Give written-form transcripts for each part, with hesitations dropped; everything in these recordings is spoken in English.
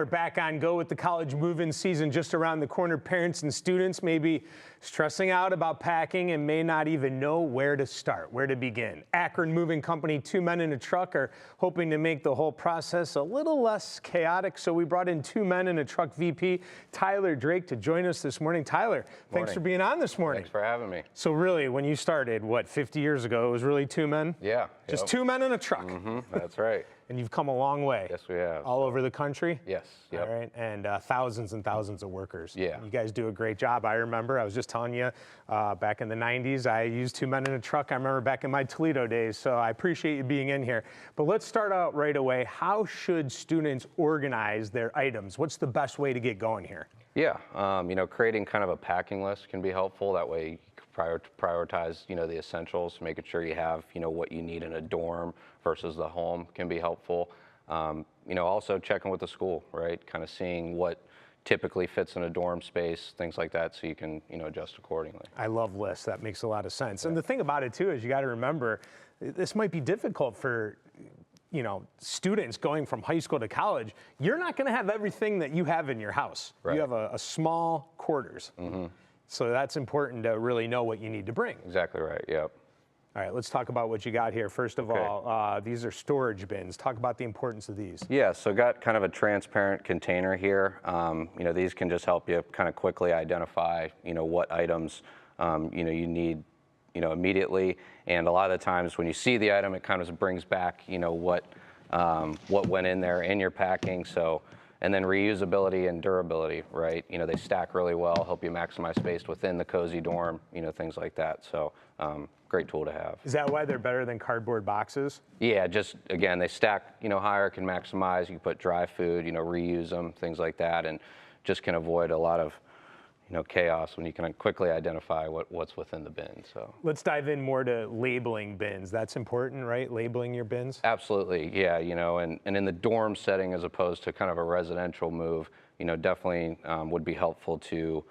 We're back on Go with the college move-in season just around the corner. Parents and students may be stressing out about packing and may not even know where to start, where to begin. Akron Moving Company, two men in a truck, are hoping to make the whole process a little less chaotic. So we brought in two men in a truck VP, Tyler Drake, to join us this morning. Tyler, thanks for being on this morning. Thanks for having me. So really, when you started, what, 50 years ago, it was really two men? Yeah. Just two men in a truck. That's right. And you've come a long way. Yes, we have. All over the country? Yes. All right, and thousands and thousands of workers. Yeah. You guys do a great job. I remember, I was just telling you, back in the 90s, I used two men in a truck. I remember back in my Toledo days, so I appreciate you being in here. But let's start out right away. How should students organize their items? What's the best way to get going here? Yeah, creating kind of a packing list can be helpful. That way you can prioritize, the essentials, making sure you have, what you need in a dorm versus the home can be helpful. Also checking with the school, right? Kind of seeing what typically fits in a dorm space, things like that, so you can, adjust accordingly. I love lists. That makes a lot of sense. Yeah. And the thing about it, too, is you got to remember, this might be difficult for students going from high school to college. You're not going to have everything that you have in your house. Right. You have a small quarters. So that's important to really know what you need to bring. Exactly right, yep. All right, let's talk about what you got here. First of all, these are storage bins. Talk about the importance of these. Yeah, so got kind of a transparent container here. These can just help you kind of quickly identify, what items, you need, immediately. And a lot of the times when you see the item, it kind of brings back, what went in there in your packing. So, and then reusability and durability, right? They stack really well, help you maximize space within the cozy dorm, things like that. So, great tool to have. Is that why they're better than cardboard boxes? Yeah, just again, they stack, higher, can maximize. You can put dry food, reuse them, things like that, and just can avoid a lot of, chaos when you can quickly identify what's within the bin. So let's dive in more to labeling bins. That's important, right? Labeling your bins? Absolutely, yeah. And in the dorm setting as opposed to kind of a residential move, definitely would be helpful to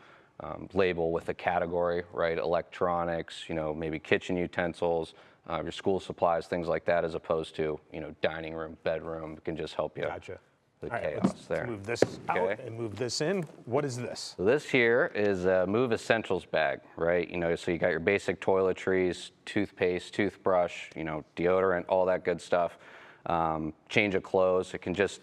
label with a category, right? Electronics, maybe kitchen utensils, your school supplies, things like that, as opposed to, dining room, bedroom. It can just help you. Gotcha. The All right, chaos let's there. Move this out and move this in. What is this? So this here is a Move Essentials bag, right? So you got your basic toiletries, toothpaste, toothbrush, deodorant, all that good stuff. Change of clothes. It can just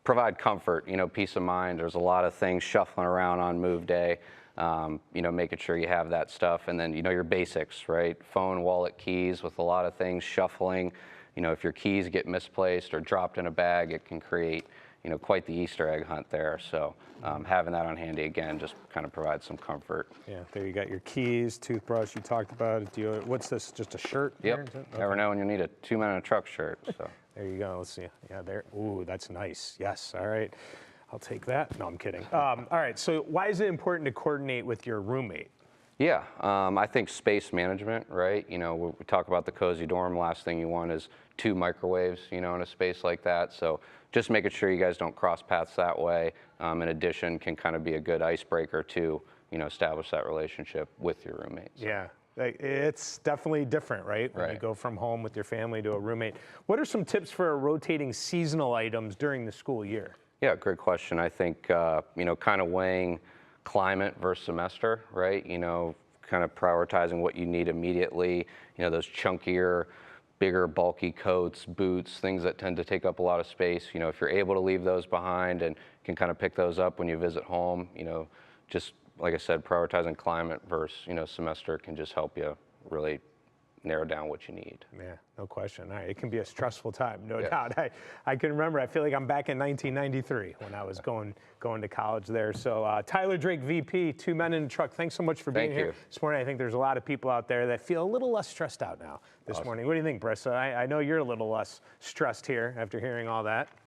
provide comfort, peace of mind. There's a lot of things shuffling around on move day. Making sure you have that stuff, and then your basics, right? Phone, wallet, keys, with a lot of things shuffling. If your keys get misplaced or dropped in a bag, it can create, quite the Easter egg hunt there. So having that on handy, again, just kind of provides some comfort. Yeah, there you got your keys, toothbrush, you talked about it. What's this, just a shirt? Yep, okay. Never know when you need a two-man-in-a-truck shirt. So. There you go, let's see. Yeah, there, ooh, that's nice. Yes, all right. I'll take that. No, I'm kidding. All right, so why is it important to coordinate with your roommate? Yeah, I think space management, right? We talk about the cozy dorm. Last thing you want is two microwaves, in a space like that. So just making sure you guys don't cross paths that way. In addition, can kind of be a good icebreaker to, establish that relationship with your roommates. Yeah. It's definitely different, right? When you go from home with your family to a roommate. What are some tips for rotating seasonal items during the school year? Yeah, great question. I think, kind of weighing climate versus semester, right? Kind of prioritizing what you need immediately, those chunkier, bigger, bulky coats, boots, things that tend to take up a lot of space. If you're able to leave those behind and can kind of pick those up when you visit home, just like I said, prioritizing climate versus, semester can just help you really narrow down what you need. Yeah, no question. All right, it can be a stressful time, no doubt. I can remember, I feel like I'm back in 1993 when I was going to college there. So Tyler Drake, VP, two men in a truck. Thanks so much for being here this morning. I think there's a lot of people out there that feel a little less stressed out now this morning. What do you think, Brissa? I know you're a little less stressed here after hearing all that.